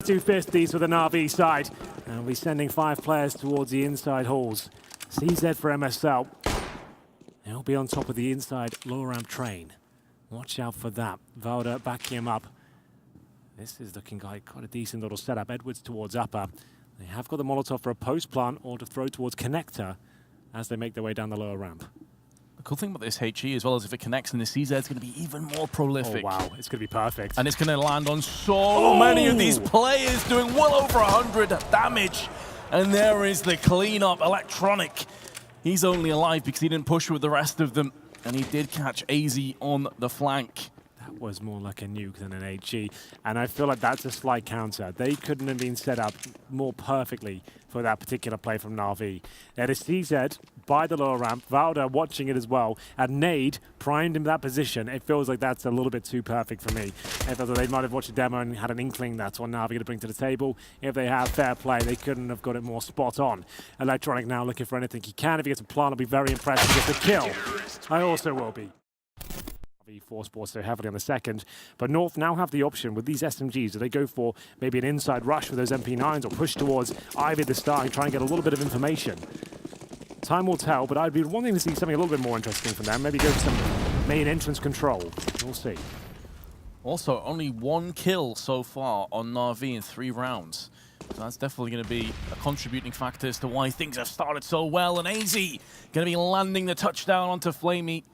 250s for the Na'Vi side. And we're sending 5 players towards the inside halls. CZ for MSL. He'll be on top of the inside lower ramp train. Watch out for that. Valda backing him up. This is looking like quite a decent little setup. Edwards towards upper. They have got the Molotov for a post plant or to throw towards connector as they make their way down the lower ramp. The cool thing about this HE as well is if it connects, then the CZ is going to be even more prolific. Oh wow, it's going to be perfect. And it's going to land on so many of these players, doing well over 100 damage. And there is the cleanup. Electronic. He's only alive because he didn't push with the rest of them. And he did catch AZ on the flank. That was more like a nuke than an HE. And I feel like that's a slight counter. They couldn't have been set up more perfectly for that particular play from Na'Vi. They had a CZ by the lower ramp, Valda watching it as well, and Nade primed him that position. It feels like that's a little bit too perfect for me. I felt that they might have watched a demo and had an inkling that's what Na'Vi going to bring to the table. If they have fair play, they couldn't have got it more spot on. Electronic now looking for anything he can. If he gets a plant, I'll be very impressed. If he gets a kill, I also will be. Force ball so heavily on the second, but North now have the option with these SMGs. Do they go for maybe an inside rush with those MP9s or push towards Ivy at the start and try and get a little bit of information? Time will tell, but I'd be wanting to see something a little bit more interesting from them. Maybe go for some main entrance control. We'll see. Also, only 1 kill so far on Na'Vi in 3 rounds. So that's definitely going to be a contributing factor as to why things have started so well. And AZ going to be landing the touchdown onto Flamey,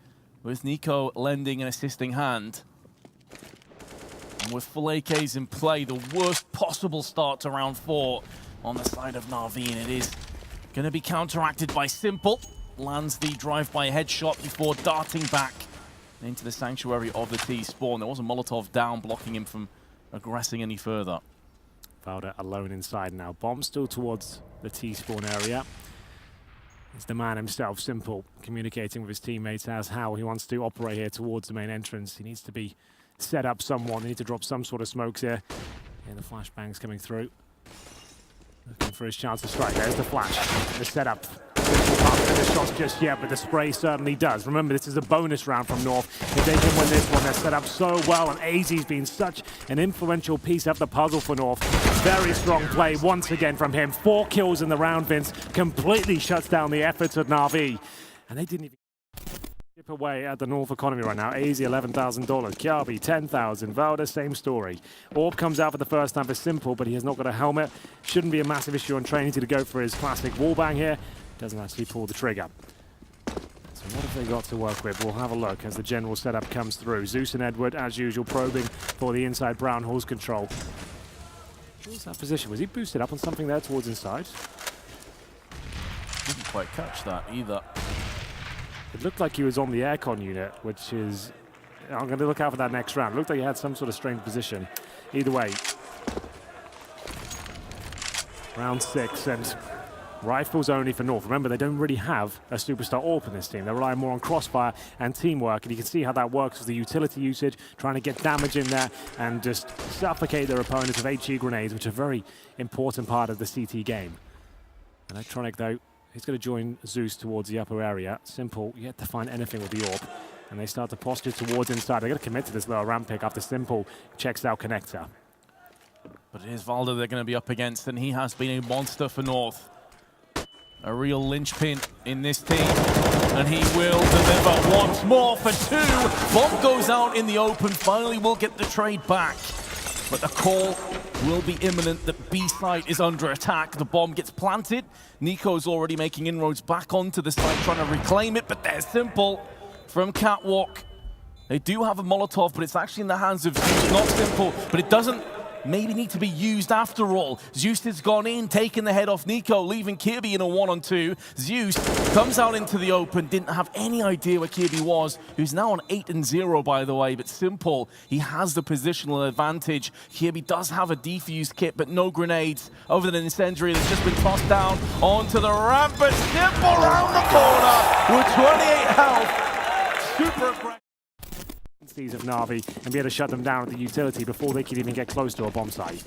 with Nico lending an assisting hand. And with full AKs in play, the worst possible start to round 4 on the side of Na'Vi, and it is going to be counteracted by Simple. Lands the drive-by headshot before darting back into the sanctuary of the T-spawn. There was a Molotov down, blocking him from aggressing any further. Valda alone inside now. Bomb still towards the T-spawn area. It's the man himself, Simple, communicating with his teammates as how he wants to operate here towards the main entrance. He needs to be set up somewhat. They need to drop some sort of smokes here. And the flashbangs coming through. Looking for his chance to strike. There's the flash. The setup. Not the shots just yet, but the spray certainly does. Remember, this is a bonus round from North. If they can win this one, they're set up so well, and AZ's been such an influential piece of the puzzle for North. Very strong play once again from him. 4 kills in the round, Vince. Completely shuts down the efforts of Na'Vi. And they didn't even chip away at the North economy right now. AZ $11,000, Kiabi $10,000, Valda same story. Orb comes out for the first time for Simple, but he has not got a helmet. Shouldn't be a massive issue on training to go for his classic wallbang here. Doesn't actually pull the trigger. So what have they got to work with? We'll have a look as the general setup comes through. Zeus and Edward, as usual, probing for the inside Brown Hall's control. What's that position? Was he boosted up on something there towards inside? Didn't quite catch that either. It looked like he was on the aircon unit, which is... I'm going to look out for that next round. It looked like he had some sort of strange position. Either way. Round 6 and... Rifles only for North. Remember, they don't really have a superstar AWP in this team. They're relying more on crossfire and teamwork, and you can see how that works with the utility usage, trying to get damage in there and just suffocate their opponents with HE grenades, which are a very important part of the CT game. Electronic, though, he's going to join Zeus towards the upper area. Simple, yet to find anything with the AWP. And they start to posture towards inside. They're going to commit to this lower ramp pick after Simple checks out connector. But it is Valda they're going to be up against, and he has been a monster for North. A real linchpin in this team, and he will deliver once more for 2. Bomb goes out in the open, finally will get the trade back. But the call will be imminent that B site is under attack. The bomb gets planted. Nico's already making inroads back onto the site, trying to reclaim it, but there's Simple from Catwalk. They do have a Molotov, but it's actually in the hands of Zeus, not Simple, but it doesn't maybe need to be used after all. Zeus has gone in, taking the head off Nico, leaving Kirby in a 1-on-2. Zeus comes out into the open, didn't have any idea where Kirby was, who's now on 8-0 by the way, but Simple, he has the positional advantage. Kirby does have a defused kit, but no grenades, other than an incendiary that's just been tossed down onto the ramp, but Simple round the corner with 28 health. Super aggressive of Na'Vi and be able to shut them down at the utility before they can even get close to a bomb site.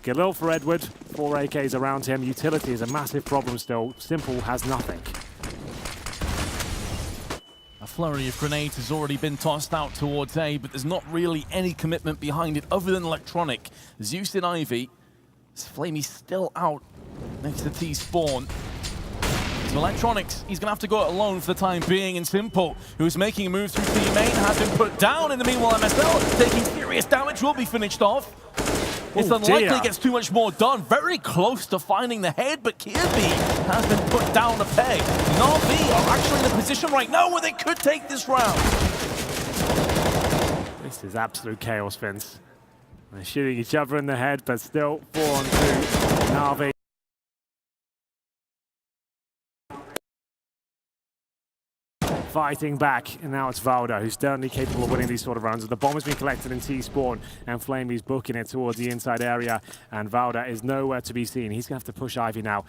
Galil for Edward, 4 AKs around him. Utility is a massive problem still. Simple has nothing. A flurry of grenades has already been tossed out towards A, but there's not really any commitment behind it other than Electronic. Zeus and Ivy Flamey still out next to T-Spawn. So Electronics, he's going to have to go it alone for the time being, and Simple, who's making a move through T main, has been put down. In the meanwhile, MSL taking serious damage, will be finished off. It's unlikely it gets too much more done. Very close to finding the head, but Kirby has been put down a peg. Na'Vi are actually in a position right now where they could take this round. This is absolute chaos, Vince. They're shooting each other in the head, but still 4-on-2. Na'Vi. Fighting back, and now it's Valda, who's certainly capable of winning these sort of rounds. The bomb has been collected in T-Spawn, and Flamey's booking it towards the inside area, and Valda is nowhere to be seen. He's going to have to push Ivy now.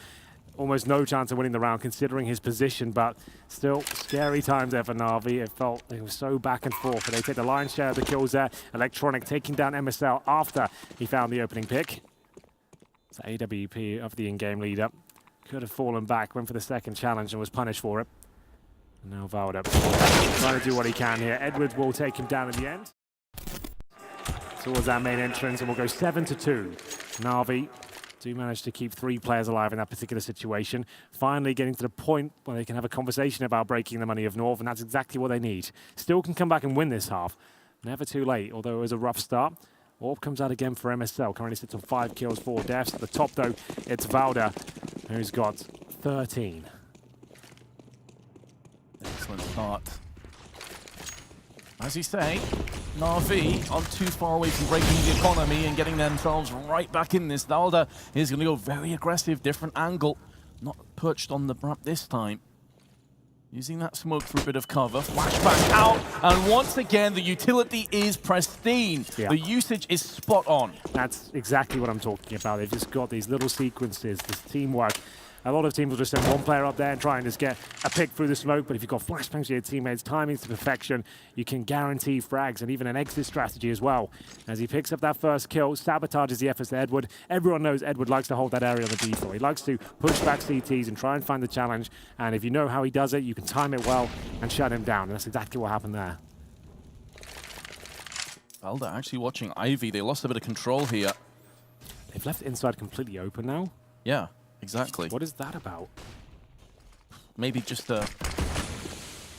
Almost no chance of winning the round, considering his position, but still scary times there for Na'Vi. It felt it was so back and forth, but they take the lion's share of the kills there. Electronic taking down MSL after he found the opening pick. So AWP of the in-game leader could have fallen back, went for the second challenge, and was punished for it. And now Valda trying to do what he can here. Edwards will take him down in the end. Towards our main entrance, and we'll go 7-2. Na'Vi do manage to keep 3 players alive in that particular situation. Finally getting to the point where they can have a conversation about breaking the money of North, and that's exactly what they need. Still can come back and win this half. Never too late, although it was a rough start. Orb comes out again for MSL. Currently sits on 5 kills, 4 deaths. At the top, though, it's Valda, who's got 13. Excellent start. As you say, Na'Vi aren't too far away from breaking the economy and getting themselves right back in this. Valda is going to go very aggressive, different angle. Not perched on the ramp this time. Using that smoke for a bit of cover. Flashback out, and once again, the utility is pristine. Yeah. The usage is spot on. That's exactly what I'm talking about. They've just got these little sequences, this teamwork. A lot of teams will just send one player up there and try and just get a pick through the smoke, but if you've got flashbangs to your teammates, timing to perfection, you can guarantee frags and even an exit strategy as well. As he picks up that first kill, sabotages the efforts to Edward. Everyone knows Edward likes to hold that area on the B floor. He likes to push back CTs and try and find the challenge, and if you know how he does it, you can time it well and shut him down, and that's exactly what happened there. Valda actually watching Ivy. They lost a bit of control here. They've left inside completely open now. Yeah. Exactly. What is that about? Maybe just an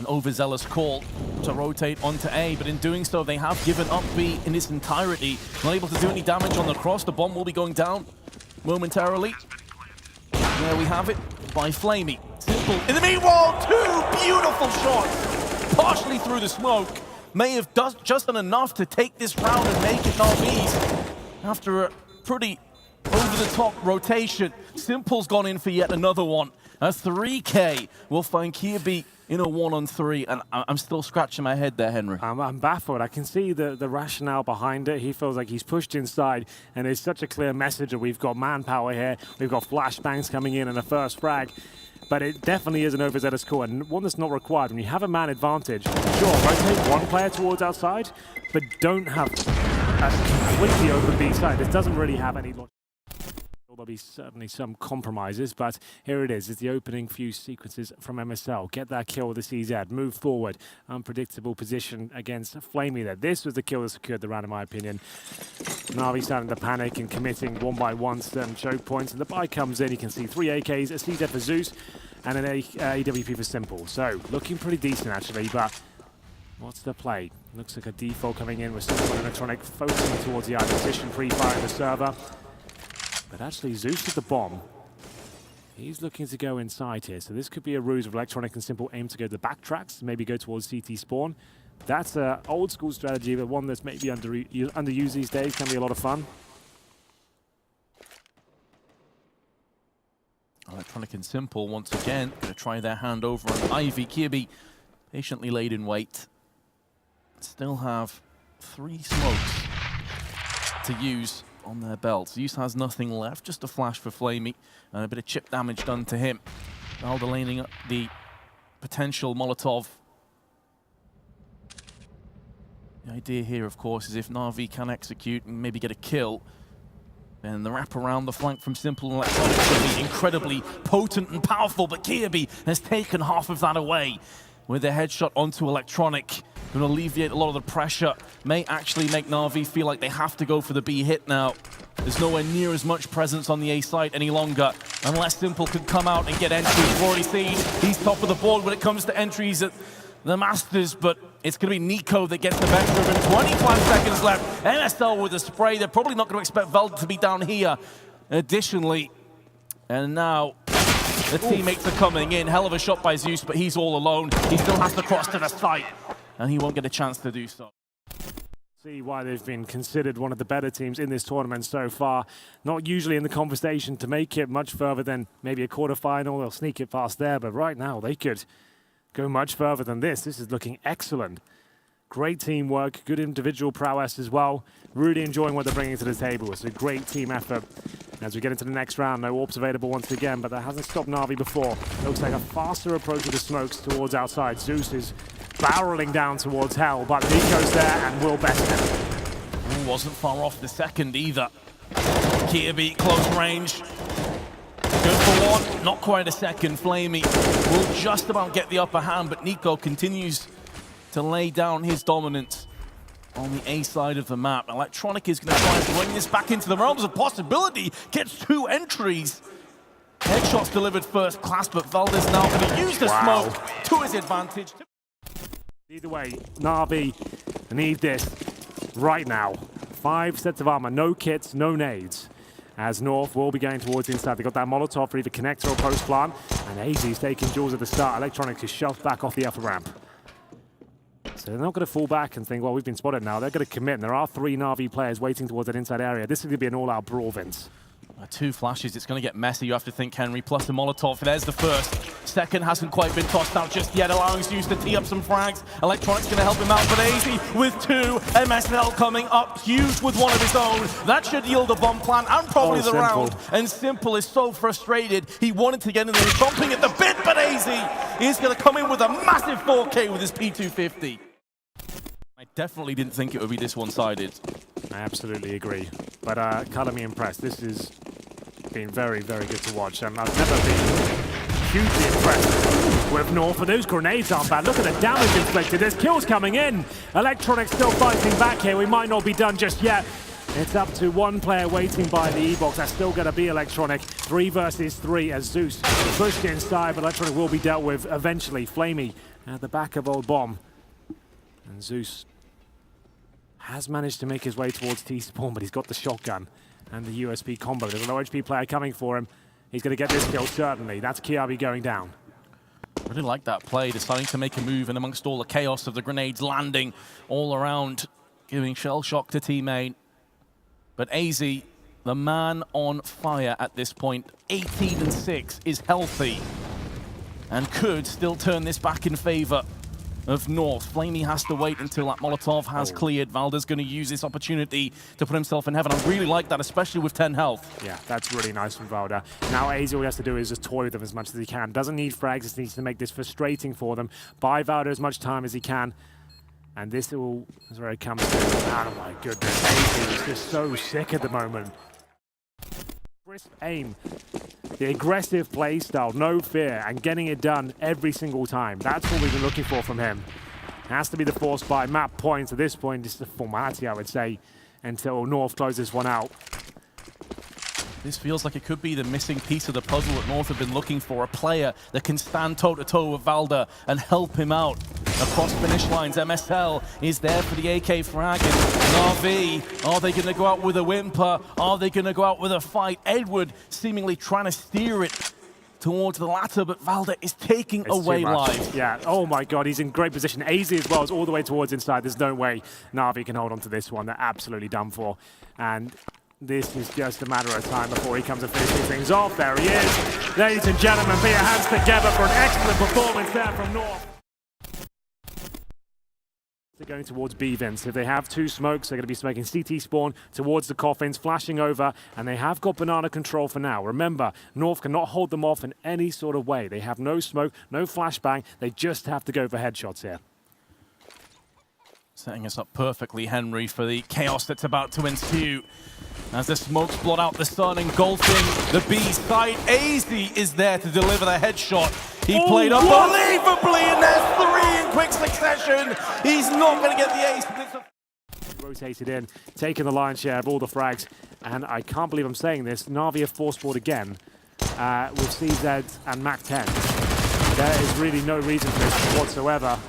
overzealous call to rotate onto A, but in doing so, they have given up B in its entirety. Not able to do any damage on the cross. The bomb will be going down momentarily. There we have it by Flamey. Simple. In the meanwhile, 2 beautiful shots, partially through the smoke. May have just done enough to take this round and make it Na'Vi's after a pretty over-the-top rotation. Simple's gone in for yet another one. A 3K will find Kirby in a 1-on-3, and I'm still scratching my head there, Henry. I'm baffled. I can see the rationale behind it. He feels like he's pushed inside, and there's such a clear message that we've got manpower here, we've got flashbangs coming in and the first frag. But it definitely is an overzealous call, and one that's not required. When you have a man advantage, sure, rotate one player towards outside, but don't have a completely open B side. This doesn't really have any logic. There'll be certainly some compromises, but here it is. It's the opening few sequences from MSL. Get that kill with the CZ, move forward. Unpredictable position against Flamey there. This was the kill that secured the round, in my opinion. Na'Vi starting to panic and committing one by one certain choke points, and the buy comes in. You can see 3 AKs, a CZ for Zeus, and an AWP for Simple. So, looking pretty decent, actually, but what's the play? Looks like a default coming in with Simple and Electronic focusing towards the position, pre-firing the server. But actually, Zeus with the bomb, he's looking to go inside here. So this could be a ruse of Electronic and Simple aim to go to the backtracks, maybe go towards CT spawn. That's an old school strategy, but one that's maybe underused these days. Can be a lot of fun. Electronic and Simple, once again, going to try their hand over on Ivy. Kirby patiently laid in wait. Still have 3 smokes to use on their belts. Zeus has nothing left, just a flash for Flamey, and a bit of chip damage done to him. Valda laning up the potential Molotov. The idea here, of course, is if Na'Vi can execute and maybe get a kill, then the wrap around the flank from Simple and Electronic will be incredibly potent and powerful, but Kirby has taken half of that away. with a headshot onto Electronic. Going to alleviate a lot of the pressure. May actually make Na'Vi feel like they have to go for the B hit now. There's nowhere near as much presence on the A side any longer. Unless Simple could come out and get entries. We've already seen he's top of the board when it comes to entries at the Masters, but it's going to be Nico that gets the better of him. 25 seconds left. MSL with a spray. They're probably not going to expect Valda to be down here. Additionally, and now the teammates are coming in. Hell of a shot by Zeus, but he's all alone. He still has to cross to the site, and he won't get a chance to do so. See why they've been considered one of the better teams in this tournament so far. Not usually in the conversation to make it much further than maybe a quarterfinal. They'll sneak it past there, but right now they could go much further than this. This is looking excellent. Great teamwork, good individual prowess as well. Really enjoying what they're bringing to the table. It's a great team effort. As we get into the next round, no AWPs available once again, but that hasn't stopped Na'Vi before. Looks like a faster approach with the smokes towards outside. Zeus is barreling down towards Hell, but Nico's there and will best him. Wasn't far off the second either. Kirby, close range. Good for one, not quite a second. Flamey will just about get the upper hand, but Nico continues to lay down his dominance on the A side of the map. Electronic is going to try and bring this back into the realms of possibility. Gets 2 entries. Headshots delivered first class, but Valda's now going to use the smoke to his advantage. Either way, Na'Vi need this right now. 5 sets of armor, no kits, no nades. As North will be going towards the inside. They got that Molotov for either connector or post plant. And AZ's taking Jules at the start. Electronics is shoved back off the upper ramp. So they're not going to fall back and think, well, we've been spotted now. They're going to commit. And there are 3 Na'Vi players waiting towards that inside area. This is going to be an all-out brawl, Vince. 2 flashes, it's going to get messy, you have to think, Henry, plus the Molotov. There's the first. Second hasn't quite been tossed out just yet, allowing Zeus to tee up some frags. Electronic's going to help him out, but AZ with 2. MSL coming up huge with one of his own. That should yield a bomb plant and probably the round. And Simple is so frustrated. He wanted to get in there, he's bumping at the bit, but AZ is going to come in with a massive 4K with his P250. I definitely didn't think it would be this one-sided. I absolutely agree. But colour me impressed. This has been very, very good to watch. I've never been hugely impressed with North, but those grenades aren't bad. Look at the damage inflicted. There's kills coming in. Electronic still fighting back here. We might not be done just yet. It's up to 1 player waiting by the E-box. That's still going to be Electronic. 3 versus 3 as Zeus pushed inside, but Electronic will be dealt with eventually. Flamey at the back of Old Bomb. And Zeus has managed to make his way towards T-Spawn, but he's got the shotgun and the USP combo. There's a low HP player coming for him. He's going to get this kill, certainly. That's Kiabi going down. Really like that play, deciding to make a move, and amongst all the chaos of the grenades landing all around, giving shell shock to teammate. But AZ, the man on fire at this point, 18-6, is healthy and could still turn this back in favor of North. Flamey has to wait until that Molotov has cleared. Valda's going to use this opportunity to put himself in heaven. I really like that, especially with 10 health. Yeah, that's really nice from Valda. Now AZ, all he has to do is just toy with them as much as he can. Doesn't need frags, just needs to make this frustrating for them. Buy Valda as much time as he can. And this is where it comes to. Oh my goodness, AZ is just so sick at the moment. Crisp aim. The aggressive play style, no fear, and getting it done every single time. That's what we've been looking for from him. Has to be the force by map points. At this point, it's a formality, I would say, until North closes one out. This feels like it could be the missing piece of the puzzle that North have been looking for. A player that can stand toe-to-toe with Valda and help him out across finish lines. MSL is there for the AK frag. And Na'Vi, are they going to go out with a whimper? Are they going to go out with a fight? Edward seemingly trying to steer it towards the latter, but Valda is taking away life. Yeah, oh my god, he's in great position. AZ as well is all the way towards inside. There's no way Na'Vi can hold on to this one. They're absolutely done for. And this is just a matter of time before he comes and finishes things off. There he is. Ladies and gentlemen, put your hands together for an excellent performance there from North. They're going towards B, Vince. If they have 2 smokes, they're going to be smoking CT spawn towards the coffins, flashing over, and they have got banana control for now. Remember, North cannot hold them off in any sort of way. They have no smoke, no flashbang. They just have to go for headshots here. Setting us up perfectly, Henry, for the chaos that's about to ensue. As the smokes blot out the sun, engulfing the B side, AZ is there to deliver the headshot. He played unbelievably, and there's 3 in quick succession. He's not going to get the ace. Rotated in, taking the lion's share of all the frags, and I can't believe I'm saying this, Na'Vi have force-bought again with CZ and Mac 10. There is really no reason for this whatsoever,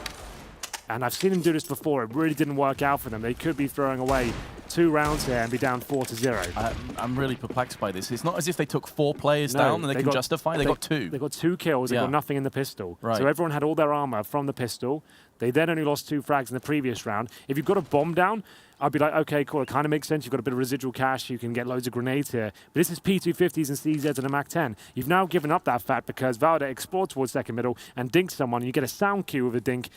and I've seen him do this before. It really didn't work out for them. They could be throwing away 2 rounds here and be down 4-0. I'm really perplexed by this. It's not as if they took 4 players down and they can justify. They got 2. They got 2 kills. They got nothing in the pistol. Right. So everyone had all their armor from the pistol. They then only lost 2 frags in the previous round. If you've got a bomb down, I'd be like, okay, cool, it kind of makes sense. You've got a bit of residual cash. You can get loads of grenades here. But this is P250s and CZs and a Mac 10. You've now given up that fact because Valde explored towards second middle and dinks someone. And you get a sound cue with a dink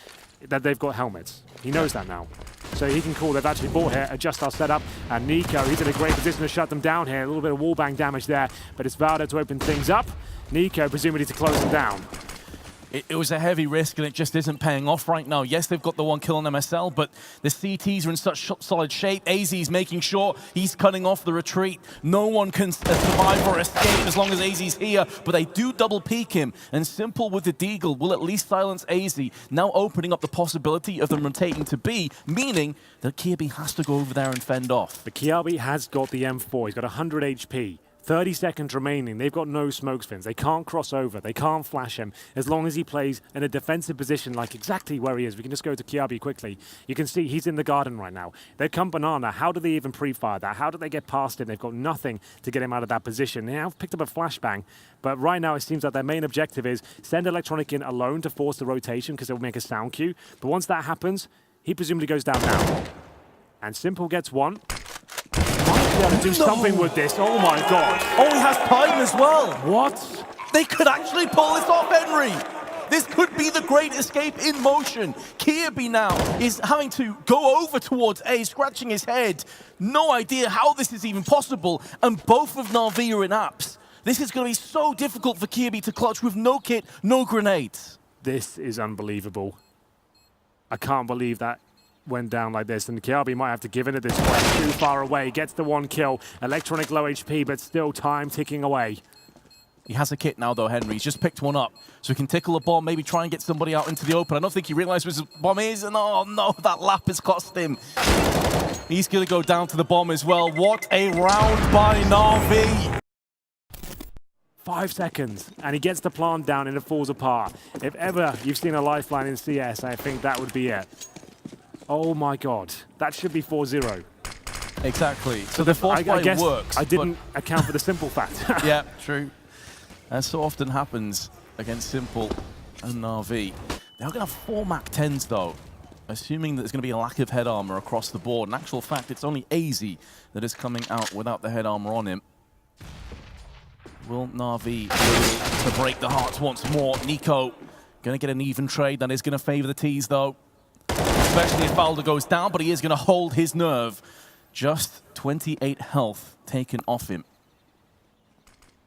that they've got helmets. He knows that now. So he can call they've actually bought here, adjust our setup. And Nico, he's in a great position to shut them down here. A little bit of wallbang damage there, but it's Valde to open things up. Nico, presumably to close them down. It was a heavy risk, and it just isn't paying off right now. Yes, they've got the 1 kill on MSL, but the CTs are in such solid shape. AZ's making sure he's cutting off the retreat. No one can survive or escape as long as AZ's here, but they do double peek him. And Simple with the Deagle will at least silence AZ, now opening up the possibility of them rotating to B, meaning that Kirby has to go over there and fend off. But Kirby has got the M4. He's got 100 HP. 30 seconds remaining. They've got no smoke spins. They can't cross over. They can't flash him. As long as he plays in a defensive position like exactly where he is. We can just go to Kiabi quickly. You can see he's in the garden right now. They come banana. How do they even pre-fire that? How do they get past him? They've got nothing to get him out of that position. They have picked up a flashbang, but right now it seems like their main objective is send Electronic in alone to force the rotation because it will make a sound cue. But once that happens, he presumably goes down now. And Simple gets 1. Might be able to do something with this. Oh my god. Oh, he has time as well. What? They could actually pull this off, Henry. This could be the great escape in motion. Kirby now is having to go over towards A, scratching his head. No idea how this is even possible. And both of Na'Vi are in apps. This is going to be so difficult for Kirby to clutch with no kit, no grenades. This is unbelievable. I can't believe that went down like this, and Kiabi might have to give in at this point. Too far away, gets the 1 kill. Electronic low HP, but still time ticking away. He has a kit now though, Henry. He's just picked one up. So he can tickle a bomb, maybe try and get somebody out into the open. I don't think he realized where his bomb is, and oh no, that lap has cost him. He's gonna go down to the bomb as well. What a round by Na'Vi. 5 seconds, and he gets the plant down and it falls apart. If ever you've seen a lifeline in CS, I think that would be it. Oh my god, that should be 4-0. Exactly. So the force play works. I didn't account for the Simple fact. Yeah, true. As so often happens against Simple and Na'Vi. They are going to have 4 Mac 10s though, assuming that there's going to be a lack of head armor across the board. In actual fact, it's only AZ that is coming out without the head armor on him. Will Na'Vi be able to break the hearts once more? Nico going to get an even trade. That is going to favor the T's though. Especially if Valde goes down, but he is going to hold his nerve. Just 28 health taken off him.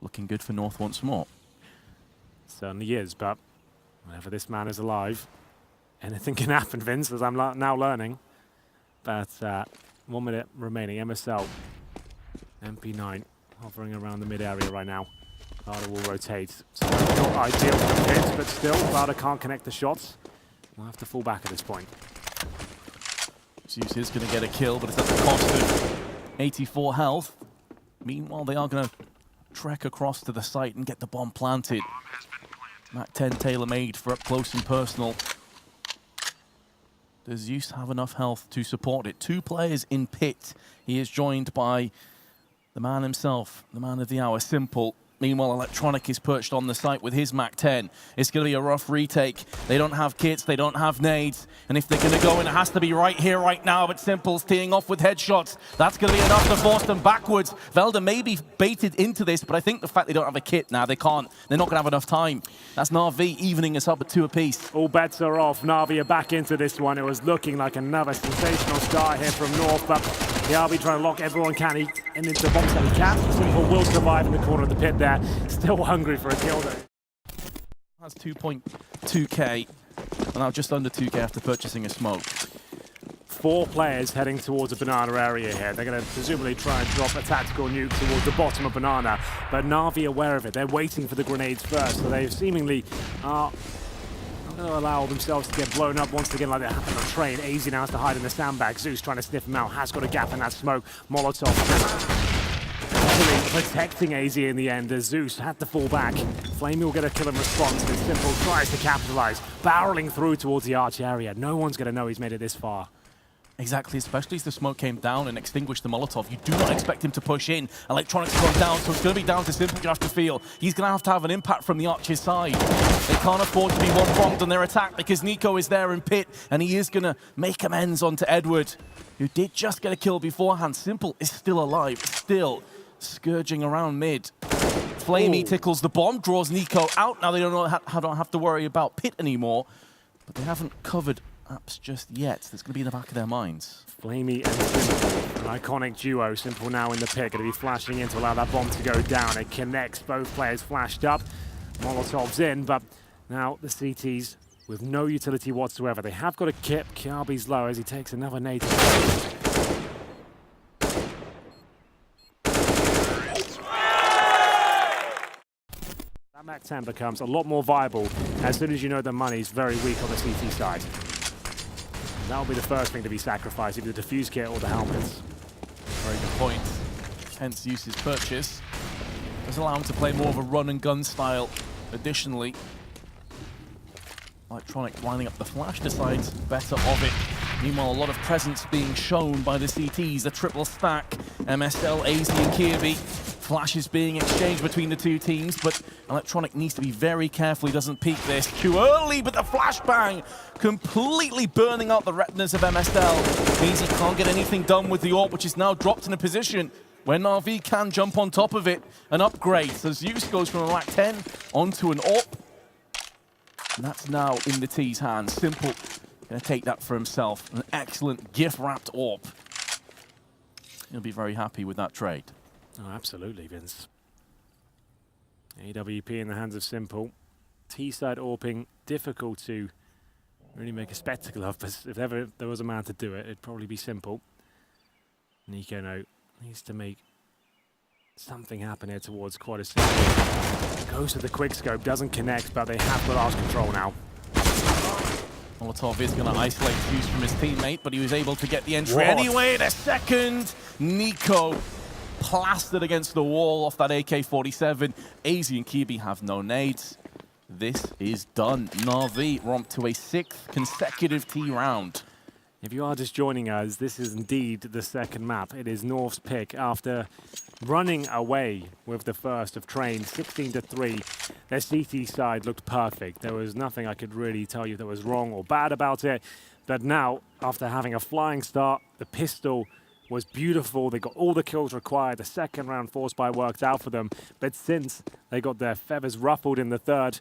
Looking good for North once more. Certainly is, but whenever this man is alive, anything can happen, Vince, as I'm now learning. But 1 minute remaining. MSL, MP9, hovering around the mid area right now. Valde will rotate. So not ideal for the hit, but still, Valde can't connect the shots. We'll have to fall back at this point. Zeus is going to get a kill, but it's at the cost of 84 health. Meanwhile, they are going to trek across to the site and get the bomb planted. Mac 10 tailor-made for up close and personal. Does Zeus have enough health to support it? 2 players in pit. He is joined by the man himself, the man of the hour, Simple. Meanwhile, Electronic is perched on the site with his Mac 10. It's going to be a rough retake. They don't have kits, they don't have nades. And if they're going to go in, it has to be right here, right now. But Simple's teeing off with headshots. That's going to be enough to force them backwards. Valde may be baited into this, but I think the fact they don't have a kit now, they can't. They're not going to have enough time. That's Na'Vi evening us up at 2 apiece. All bets are off. Na'Vi are back into this one. It was looking like another sensational start here from North, but Kiabi trying to lock everyone into the box that he can. Simple will survive in the corner of the pit there. Still hungry for a kill though. Has 2.2k, and now just under 2k after purchasing a smoke. 4 players heading towards a banana area here. They're going to presumably try and drop a tactical nuke towards the bottom of banana, but Na'Vi aware of it. They're waiting for the grenades first, so they seemingly are not going to allow themselves to get blown up once again like they happened on the train. AZ now has to hide in the sandbag. Zeus trying to sniff him out, has got a gap in that smoke. Molotov protecting AZ in the end as Zeus had to fall back. Flamey will get a kill in response, and Simple tries to capitalize, barreling through towards the arch area. No one's going to know he's made it this far. Exactly, especially as the smoke came down and extinguished the Molotov. You do not expect him to push in. Electronics gone down, so it's going to be down to Simple, you have to feel. He's going to have an impact from the Archer's side. They can't afford to be one-pronged on their attack because Nico is there in pit, and he is going to make amends onto Edward, who did just get a kill beforehand. Simple is still alive, still scourging around mid. Flamey tickles the bomb, draws Nico out. Now they don't have to worry about pit anymore, but they haven't covered apps just yet. That's going to be in the back of their minds. Flamey and Simple, an iconic duo. Simple now in the pit, going to be flashing in to allow that bomb to go down. It connects, both players flashed up. Molotov's in, but now the CTs with no utility whatsoever. They have got a kip. Kiabi's low as he takes another nade. That Mac 10 becomes a lot more viable as soon as you know the money's very weak on the CT side. That'll be the first thing to be sacrificed, either the defuse kit or the helmets. Very good point. Hence Use's purchase. Does allow him to play more of a run and gun style. Additionally, Electronic lining up the flash decides better of it. Meanwhile, a lot of presence being shown by the CTs. A triple stack. MSL, AZ and Kirby. Flashes being exchanged between the two teams, but Electronic needs to be very careful he doesn't peek this too early, but the flashbang completely burning out the retinas of MSL. Means he can't get anything done with the AWP, which is now dropped in a position where Na'Vi can jump on top of it and upgrade. So Zeus goes from a MAC 10 onto an AWP. And that's now in the T's hands. Simple gonna take that for himself. An excellent gift-wrapped AWP. He'll be very happy with that trade. Oh, absolutely, Vince. AWP in the hands of Simple. T-side AWPing, difficult to really make a spectacle of, but if ever there was a man to do it, it'd probably be Simple. Nico now needs to make something happen here towards quite a Simple. Goes to the quick scope, doesn't connect, but they have got arch control now. Molotov is going to isolate Hughes from his teammate, but he was able to get the entry anyway. The second, Nico plastered against the wall off that AK-47. AZ and Kibi have no nades. This is done. Na'Vi romp to a 6th consecutive T round. If you are just joining us, this is indeed the second map. It is North's pick after running away with the first of Train, 16-3. Their CT side looked perfect. There was nothing I could really tell you that was wrong or bad about it. But now, after having a flying start, the pistol was beautiful. They got all the kills required. The second round force buy worked out for them. But since they got their feathers ruffled in the third,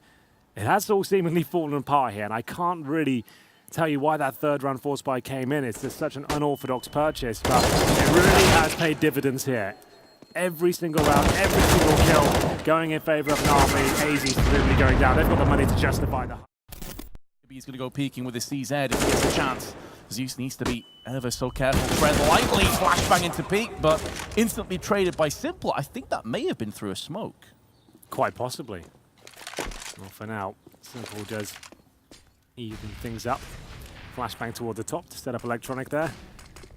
it has all seemingly fallen apart here. And I can't really tell you why that third round force buy came in. It's just such an unorthodox purchase, but it really has paid dividends here. Every single round, every single kill going in favor of Na'Vi. AZ's presumably going down. They've got the money to justify the... He's going to go peeking with his CZ if he gets a chance. Zeus needs to be ever so careful. Tread lightly, flashbang into peak, but instantly traded by Simple. I think that may have been through a smoke. Quite possibly. Well, for now, Simple does even things up. Flashbang toward the top to set up Electronic there.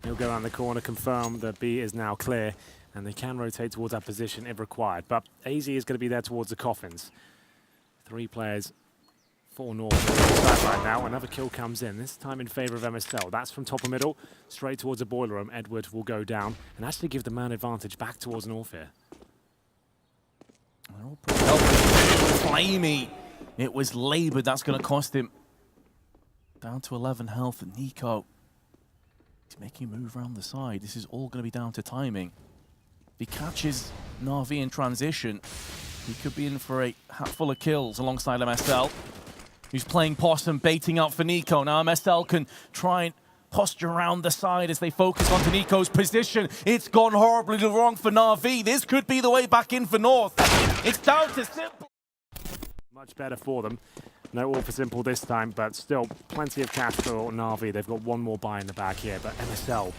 He'll go around the corner, confirm that B is now clear, and they can rotate towards that position if required. But AZ is going to be there towards the coffins. 3 players, 4 north right now. Another kill comes in, this time in favor of MSL. That's from top of middle, straight towards the boiler room. Edward will go down and actually give the man advantage back towards North here. They're all pretty helpful. Flamey. It was laboured. That's going to cost him. Down to 11 health. And Nico, he's making a move around the side. This is all going to be down to timing. If he catches Na'Vi in transition, he could be in for a hat full of kills alongside MSL, who's playing possum, baiting out for Nico. Now MSL can try and posture around the side as they focus onto Nico's position. It's gone horribly wrong for Na'Vi. This could be the way back in for North. It's down to Simple. Much better for them. No all for Simple this time, but still plenty of cash for Na'Vi. They've got one more buy in the bag here, but MSL,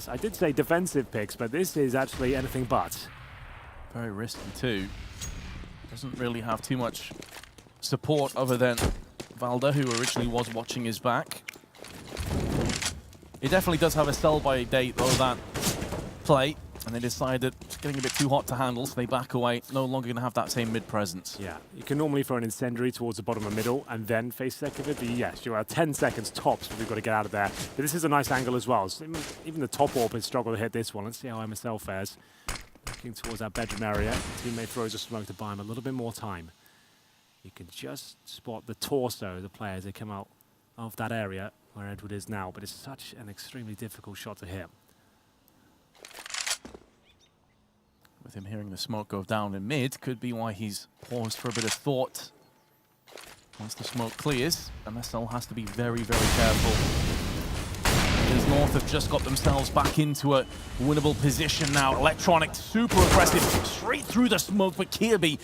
I did say defensive picks, but this is actually anything but. Very risky too. Doesn't really have too much support other than Valda, who originally was watching his back. It definitely does have a sell-by date, though, that play. And they decided it's getting a bit too hot to handle, so they back away. No longer going to have that same mid-presence. Yeah, you can normally throw an incendiary towards the bottom of middle and then face second it. But yes, you're at 10 seconds tops, but we've got to get out of there. But this is a nice angle as well. So even the top orb has struggled to hit this one. Let's see how MSL fares. Looking towards that bedroom area. Teammate throws a smoke to buy him a little bit more time. You can just spot the torso of the players. They come out of that area where Edward is now, but it's such an extremely difficult shot to hit. With him hearing the smoke go down in mid, could be why he's paused for a bit of thought. Once the smoke clears, MSL has to be very, very careful. As North have just got themselves back into a winnable position now. Electronic, super aggressive, straight through the smoke, but Kirby,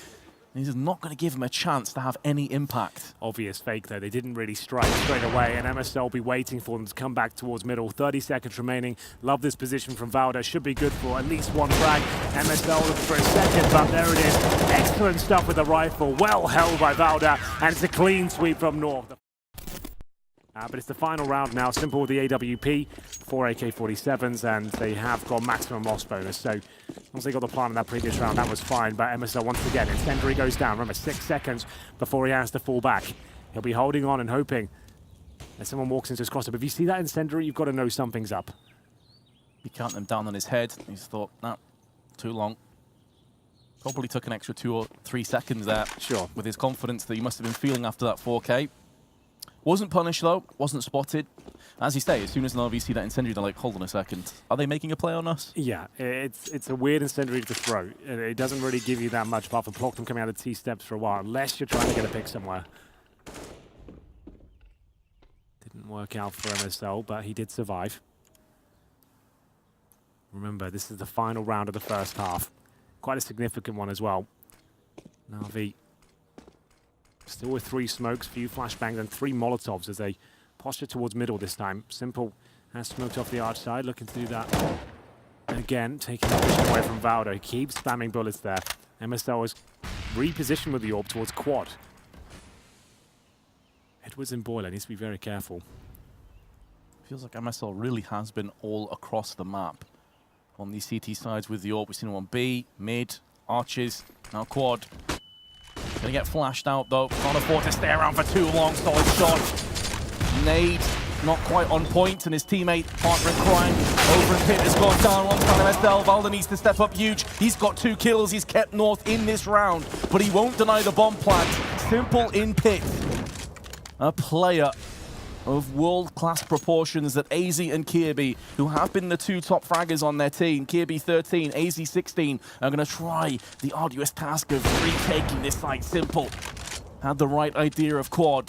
this is not going to give him a chance to have any impact. Obvious fake, though. They didn't really strike straight away, and MSL will be waiting for them to come back towards middle. 30 seconds remaining. Love this position from Valda. Should be good for at least one frag. MSL looking for a second, but there it is. Excellent stuff with the rifle. Well held by Valda, and it's a clean sweep from North. But it's the final round now. Simple with the AWP, 4 AK-47s, and they have got maximum loss bonus. So once they got the plan in that previous round, that was fine. But MSL, once again, incendiary goes down. Remember, 6 seconds before he has to fall back. He'll be holding on and hoping that someone walks into his crosser. But if you see that incendiary, you've got to know something's up. He counted them down on his head. He's thought, nah, too long. Probably took an extra 2 or 3 seconds there. Sure. With his confidence that he must have been feeling after that 4K. Wasn't punished though, wasn't spotted. As you say, as soon as Na'Vi see that incendiary, they're like, hold on a second, are they making a play on us? Yeah, it's a weird incendiary to throw. It doesn't really give you that much apart from block them coming out of T-steps for a while, unless you're trying to get a pick somewhere. Didn't work out for MSL, but he did survive. Remember, this is the final round of the first half. Quite a significant one as well. Na'Vi still with 3 smokes, few flashbangs, and 3 Molotovs as they posture towards middle this time. Simple has smoked off the arch side, looking to do that. And again, taking the vision away from Valdo. He keeps spamming bullets there. MSL is repositioned with the orb towards quad. Edwards and Boiler needs to be very careful. Feels like MSL really has been all across the map on these CT sides with the orb. We've seen him on B, mid, arches, now quad. Gonna get flashed out though. Can't afford to stay around for too long. Solid shot. Nade not quite on point, and his teammate partner in crime over in pit has gone down alongside MSL. Valda needs to step up huge. He's got 2 kills. He's kept North in this round, but he won't deny the bomb plant. Simple in pit. A player of world-class proportions that AZ and Kirby, who have been the 2 top fraggers on their team, Kirby 13, AZ 16, are going to try the arduous task of retaking this site. Simple had the right idea of quad,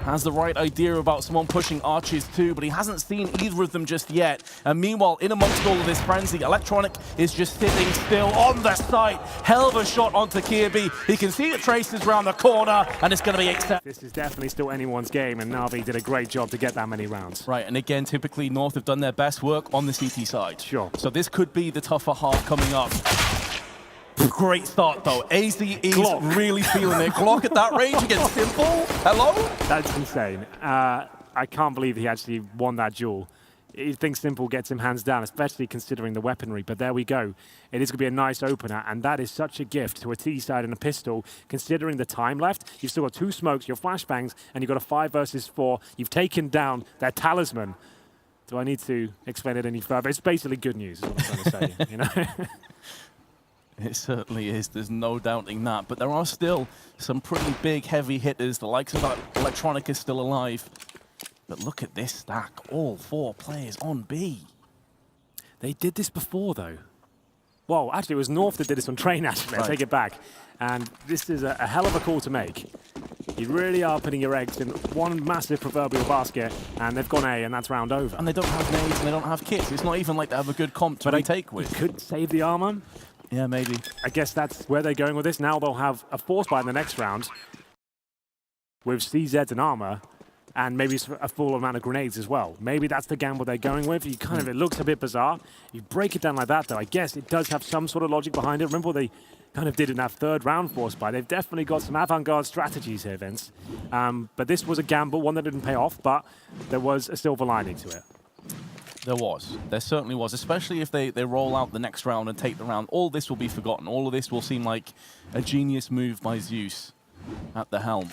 has the right idea about someone pushing arches too, but he hasn't seen either of them just yet. And meanwhile, in amongst all of this frenzy, Electronic is just sitting still on the site. Hell of a shot onto Kirby. He can see the traces around the corner, and it's going to be accepted. This is definitely still anyone's game, and Na'Vi did a great job to get that many rounds. Right, and again, typically North have done their best work on the CT side. Sure. So this could be the tougher half coming up. Great start though. AZ is really feeling it. Glock at that range against Simple. Hello? That's insane. I can't believe he actually won that duel. He thinks Simple gets him hands down, especially considering the weaponry. But there we go. It is going to be a nice opener, and that is such a gift to a T-side and a pistol, considering the time left. You've still got 2 smokes, your flashbangs, and you've got a 5 versus 4. You've taken down their talisman. Do I need to explain it any further? It's basically good news, is what I'm trying to say. You know? It certainly is. There's no doubting that. But there are still some pretty big, heavy hitters. The likes of Electronic is still alive. But look at this stack. All 4 players on B. They did this before, though. Well, actually, it was North that did this on train, actually. Right. I take it back. And this is a hell of a call to make. You really are putting your eggs in one massive proverbial basket, and they've gone A, and that's round over. And they don't have nades, and they don't have kits. It's not even like they have a good comp to retake with. Could save the armor. Yeah, maybe. I guess that's where they're going with this. Now they'll have a force buy in the next round. with CZs and armor, and maybe a full amount of grenades as well. Maybe that's the gamble they're going with. You kind of, it looks a bit bizarre. You break it down like that, though, I guess it does have some sort of logic behind it. Remember what they kind of did in that third round force buy. They've definitely got some avant-garde strategies here, Vince. But this was a gamble, one that didn't pay off, but there was a silver lining to it. There was. There certainly was, especially if they roll out the next round and take the round. All this will be forgotten. All of this will seem like a genius move by Zeus at the helm.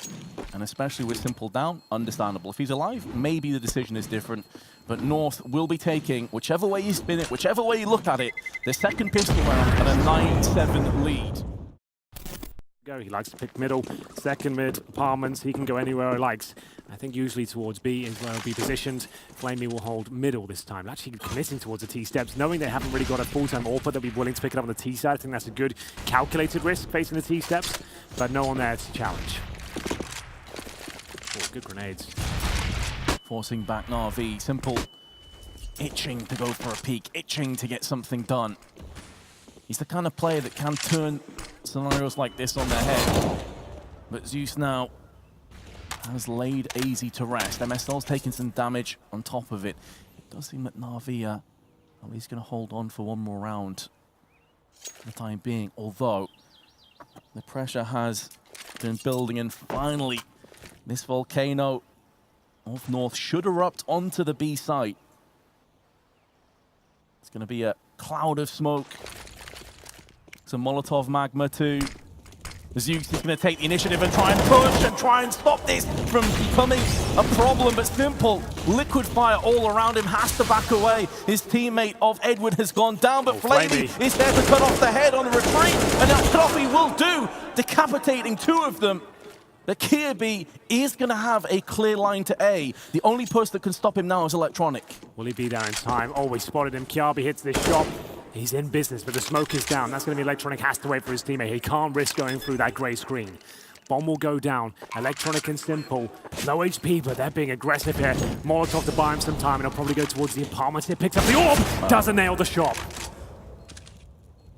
And especially with Simple down, understandable. If he's alive, maybe the decision is different. But North will be taking, whichever way you spin it, whichever way you look at it, the second pistol round at a 9-7 lead. He likes to pick middle, second mid, apartments. He can go anywhere he likes. I think usually towards B is where he'll be positioned. Flamey will hold middle this time. Actually committing towards the T-steps, knowing they haven't really got a full-time AWP, they'll be willing to pick it up on the T side. I think that's a good calculated risk facing the T-steps, but no one there to challenge. Oh, good grenades. Forcing back Na'Vi. Simple itching to go for a peek, itching to get something done. He's the kind of player that can turn scenarios like this on their head. But Zeus now has laid AZ to rest. MSL's taking some damage on top of it. It does seem that Na'Vi at least going to hold on for one more round for the time being, although the pressure has been building, and finally this volcano of North should erupt onto the B site. It's going to be a cloud of smoke. Some Molotov magma too. Zeus is going to take the initiative and try and push and try and stop this from becoming a problem, but Simple, liquid fire all around him, has to back away. His teammate of Edward has gone down, but Flamey is there to cut off the head on a retreat, and that cut off he will do, decapitating two of them. The Kirby is going to have a clear line to A. The only person that can stop him now is Electronic. Will he be there in time? Oh, we spotted him. Kiabi hits this shot. He's in business, but the smoke is down. That's going to be Electronic has to wait for his teammate. He can't risk going through that grey screen. Bomb will go down. Electronic and Simple. Low HP, but they're being aggressive here. Molotov to buy him some time, and he'll probably go towards the apartments here. Picks up the AWP. Doesn't nail the shot.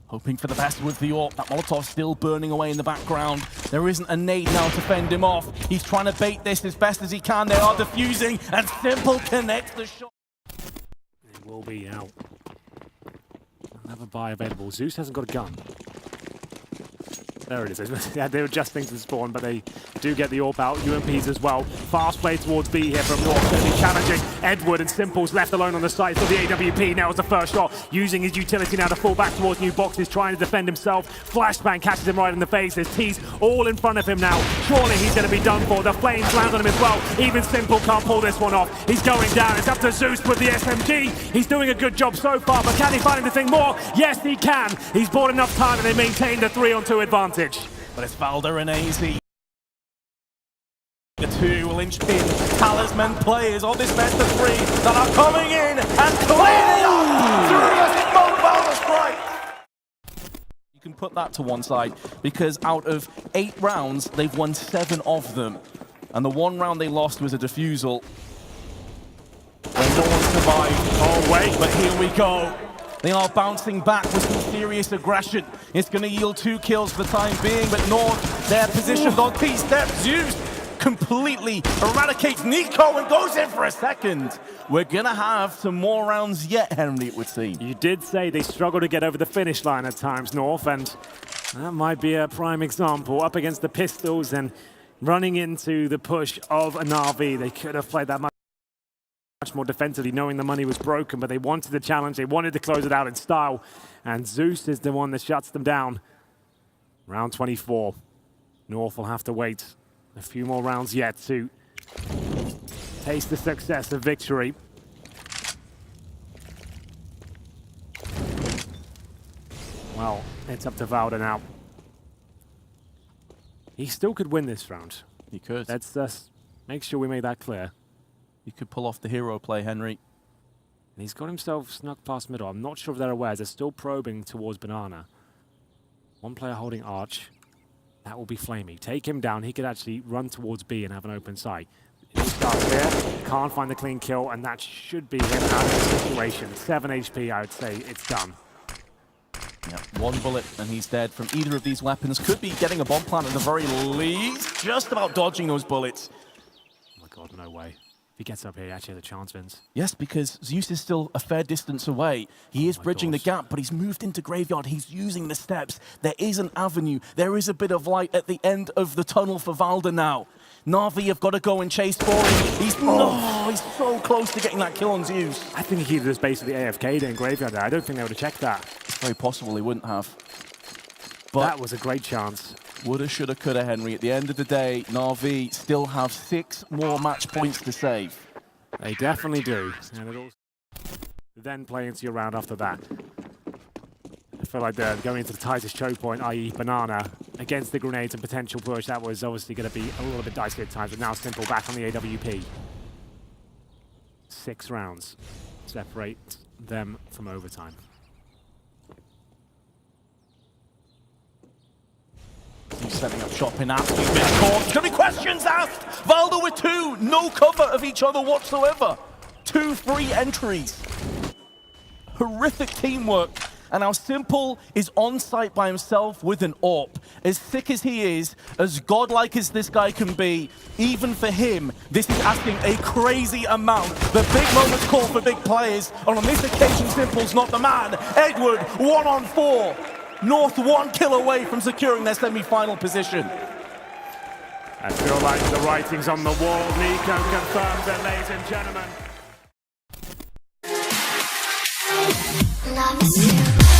Hoping for the best with the AWP. That Molotov still burning away in the background. There isn't a nade now to fend him off. He's trying to bait this as best as he can. They are defusing, and Simple connects the shot. It will be out. Another buy available. Zeus hasn't got a gun. There it is. Yeah, they were just things to spawn, but they do get the AWP out. UMPs as well. Fast play towards B here from North. Going to be challenging Edward, and Simple's left alone on the side. So the AWP now is the first shot. Using his utility now to fall back towards new boxes, trying to defend himself. Flashbang catches him right in the face. There's T's all in front of him now. Surely he's going to be done for. The flames land on him as well. Even Simple can't pull this one off. He's going down. It's up to Zeus with the SMG. He's doing a good job so far, but can he find anything more? Yes, he can. He's bought enough time, and they maintain the 3-on-2 advantage. But it's Valder and AZ. The two linchpin talisman players of this best of three that are coming in and clearing up through the smoke strike. You can put that to one side, because out of 8 rounds, they've won 7 of them. And the one round they lost was a defusal. And no one survived. Oh wait, but here we go. They are bouncing back with some serious aggression. It's going to yield 2 kills for the time being, but North, they're positioned on T-steps. Zeus completely eradicates Nico and goes in for a second. We're going to have some more rounds yet, Henry, it would seem. You did say they struggle to get over the finish line at times, North, and that might be a prime example. Up against the pistols and running into the push of a Na'Vi. They could have played that much more defensively, knowing the money was broken, but they wanted the challenge. They wanted to close it out in style, and Zeus is the one that shuts them down. Round 24. North will have to wait a few more rounds yet to taste the success of victory. Well, it's up to Valder now. He still could win this round. He could. Let's just make sure we make that clear. You could pull off the hero play, Henry. And he's got himself snuck past middle. I'm not sure if they're aware. They're still probing towards Banana. One player holding Arch. That will be Flamey. Take him down. He could actually run towards B and have an open sight. He starts here. Can't find the clean kill, and that should be him out of the situation. 7 HP, I would say. It's done. Yeah, one bullet and he's dead from either of these weapons. Could be getting a bomb plant at the very least. Just about dodging those bullets. Oh my god, no way. If he gets up here, he actually has a chance, Vince. Yes, because Zeus is still a fair distance away. He is bridging the gosh. gap, but he's moved into Graveyard. He's using the steps. There is an avenue. There is a bit of light at the end of the tunnel for Valda now. Na'Vi have got to go and chase for him. He's so close to getting that kill on Zeus. I think he just basically AFK'd in Graveyard there. I don't think they would have checked that. It's very possible he wouldn't have. But That was a great chance. woulda, shoulda, coulda, Henry. At the end of the day, Na'Vi still have 6 more match points to save. They definitely do. And it also then play into your round after that. I feel like they're going into the tightest choke point, i.e. Banana, against the grenades and potential push. That was obviously going to be a little bit dicey at times, but now Simple back on the AWP. 6 rounds separate them from overtime. He's setting up shop in absolute mid-court. There's going to be questions asked. Valda with 2. No cover of each other whatsoever. 2 free entries. Horrific teamwork. And now Simple is on site by himself with an AWP. As thick as he is, as godlike as this guy can be, even for him, this is asking a crazy amount. The big moments call for big players, and on this occasion, Simple's not the man. Edward, 1-on-4. North 1 kill away from securing their semi-final position. I feel like the writing's on the wall. Nico confirms it, ladies and gentlemen. Love is you.